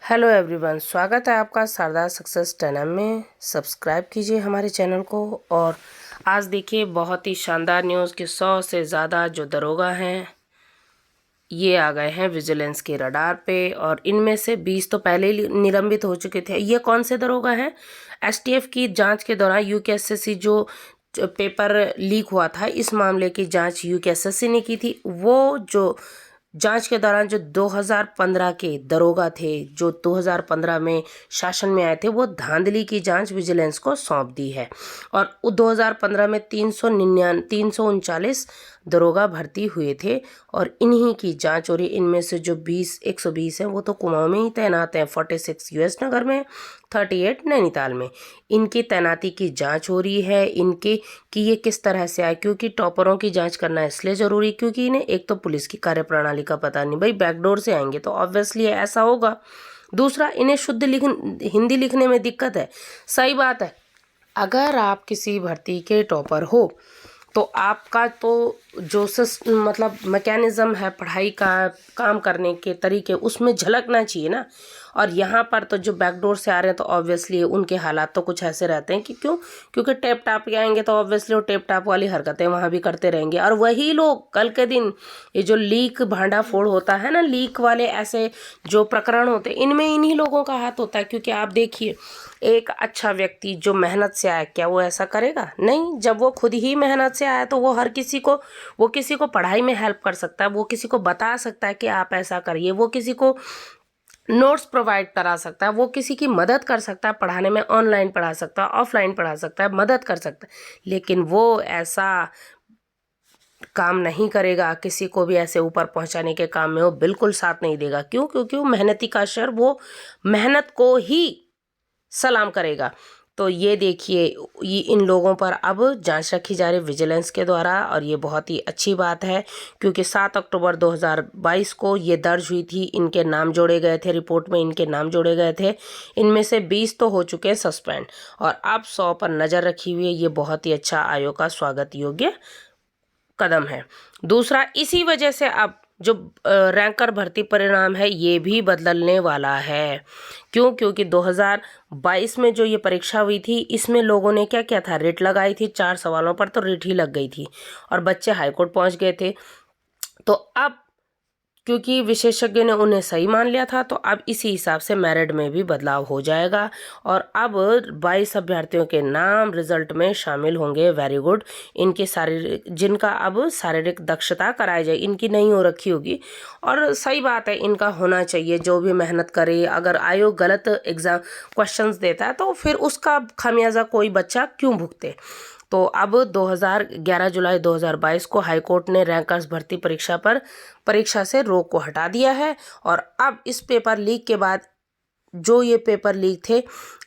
Hello everyone, स्वागत है आपका शारदा सक्सेस टनल में। सब्सक्राइब कीजिए हमारे चैनल को। और आज देखिए बहुत ही शानदार न्यूज़ कि 100 से ज़्यादा जो दरोगा हैं ये आ गए हैं विजिलेंस के रडार पे। और इनमें से 20 तो पहले ही निलंबित हो चुके थे। ये कौन से दरोगा हैं? एसटीएफ की जांच के दौरान यूकेएसएससी जो पेपर लीक हुआ था, इस मामले की जांच यूकेएसएससी ने की थी। वो जो जांच के दौरान जो 2015 के दरोगा थे, जो 2015 में शासन में आए थे, वो धांधली की जांच विजिलेंस को सौंप दी है। और 2015 में 339 दरोगा भर्ती हुए थे और इन्हीं की जांच हो रही। इनमें से जो 120 हैं वो तो कुमाऊं में ही तैनात हैं, 46 यूएस नगर में, 38 नैनीताल में। इनकी तैनाती की जांच हो रही है। इनके कि ये किस तरह से आए, क्योंकि टॉपरों की जांच करना इसलिए ज़रूरी क्योंकि इन्हें एक तो पुलिस की कार्यप्रणाली का पता नहीं, भाई बैकडोर से आएंगे तो ऑब्वियसली ऐसा होगा। दूसरा, इन्हें शुद्ध हिंदी लिखने में दिक्कत है। सही बात है, अगर आप किसी भर्ती के टॉपर हो तो आपका तो जो मतलब मैकेनिज़्म है पढ़ाई का, काम करने के तरीके, उसमें झलकना चाहिए ना। और यहाँ पर तो जो बैकडोर से आ रहे हैं तो ऑब्वियसली उनके हालात तो कुछ ऐसे रहते हैं कि क्योंकि टेप टाप के आएंगे तो ऑब्वियसली वो टेप टाप वाली हरकतें वहाँ भी करते रहेंगे। और वही लोग कल के दिन ये जो लीक भांडा फोड़ होता है ना, लीक वाले ऐसे जो प्रकरण होते हैं, इनमें इन्हीं लोगों का हाथ होता है। क्योंकि आप देखिए, एक अच्छा व्यक्ति जो मेहनत से आया, क्या वो ऐसा करेगा? नहीं। जब वो खुद ही मेहनत से आया तो वो हर किसी को, वो किसी को पढ़ाई में हेल्प कर सकता है, वो किसी को बता सकता है कि आप ऐसा करिए, वो किसी को नोट्स प्रोवाइड करा सकता है, वो किसी की मदद कर सकता है पढ़ाने में, ऑनलाइन पढ़ा सकता है, ऑफलाइन पढ़ा सकता है, मदद कर सकता है। लेकिन वो ऐसा काम नहीं करेगा, किसी को भी ऐसे ऊपर पहुंचाने के काम में वो बिल्कुल साथ नहीं देगा। क्यों? क्योंकि वो मेहनती का शर, वो मेहनत को ही सलाम करेगा। तो ये देखिए, ये इन लोगों पर अब जांच रखी जा रही विजिलेंस के द्वारा। और ये बहुत ही अच्छी बात है क्योंकि 7 अक्टूबर 2022 को ये दर्ज हुई थी। इनके नाम जोड़े गए थे, रिपोर्ट में इनके नाम जोड़े गए थे। इनमें से 20 तो हो चुके हैं सस्पेंड और अब 100 पर नज़र रखी हुई है। ये बहुत ही अच्छा, आयोग का स्वागत योग्य कदम है। दूसरा, इसी वजह से अब जो रैंकर भर्ती परिणाम है ये भी बदलने वाला है। क्यों? क्योंकि 2022 में जो ये परीक्षा हुई थी, इसमें लोगों ने क्या किया था, रिट लगाई थी। 4 सवालों पर तो रिट ही लग गई थी और बच्चे हाईकोर्ट पहुंच गए थे। तो अब क्योंकि विशेषज्ञ ने उन्हें सही मान लिया था, तो अब इसी हिसाब से मेरिट में भी बदलाव हो जाएगा। और अब 22 अभ्यर्थियों के नाम रिजल्ट में शामिल होंगे। Very good. इनके शारीरिक, जिनका अब शारीरिक दक्षता कराई जाए, इनकी नहीं हो रखी होगी। और सही बात है, इनका होना चाहिए। जो भी मेहनत करे, अगर आयोग गलत एग्जाम क्वेश्चंस देता है तो फिर उसका खामियाजा कोई बच्चा क्यों भुगते। तो अब 11 जुलाई 2022 को हाईकोर्ट ने रैंकर्स भर्ती परीक्षा से रोक को हटा दिया है। और अब इस पेपर लीक के बाद जो ये पेपर लीक थे,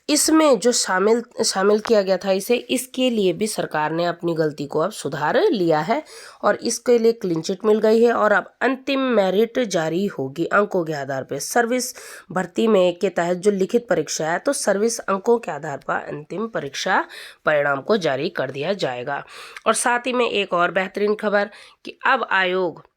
इसमें जो शामिल किया गया था इसे, इसके लिए भी सरकार ने अपनी गलती को अब सुधार लिया है और इसके लिए क्लीन चिट मिल गई है। और अब अंतिम मेरिट जारी होगी अंकों के आधार पर। सर्विस भर्ती में के तहत जो लिखित परीक्षा है, तो सर्विस अंकों के आधार पर अंतिम परीक्षा परिणाम को जारी कर दिया जाएगा। और साथ ही में एक और बेहतरीन खबर कि अब आयोग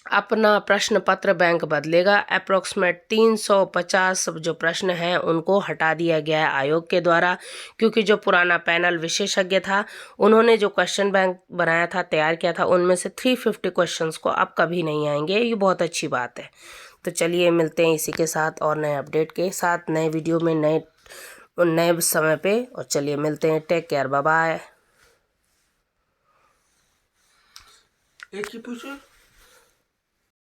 अपना प्रश्न पत्र बैंक बदलेगा। अप्रोक्सीमेट 350 जो प्रश्न हैं उनको हटा दिया गया है आयोग के द्वारा। क्योंकि जो पुराना पैनल विशेषज्ञ था, उन्होंने जो क्वेश्चन बैंक बनाया था, तैयार किया था, उनमें से 350 क्वेश्चंस को अब कभी नहीं आएंगे। ये बहुत अच्छी बात है। तो चलिए मिलते हैं इसी के साथ और नए अपडेट के साथ, नए वीडियो में, नए समय पे। और चलिए मिलते हैं। Take care, bye bye. एक ही पूछो।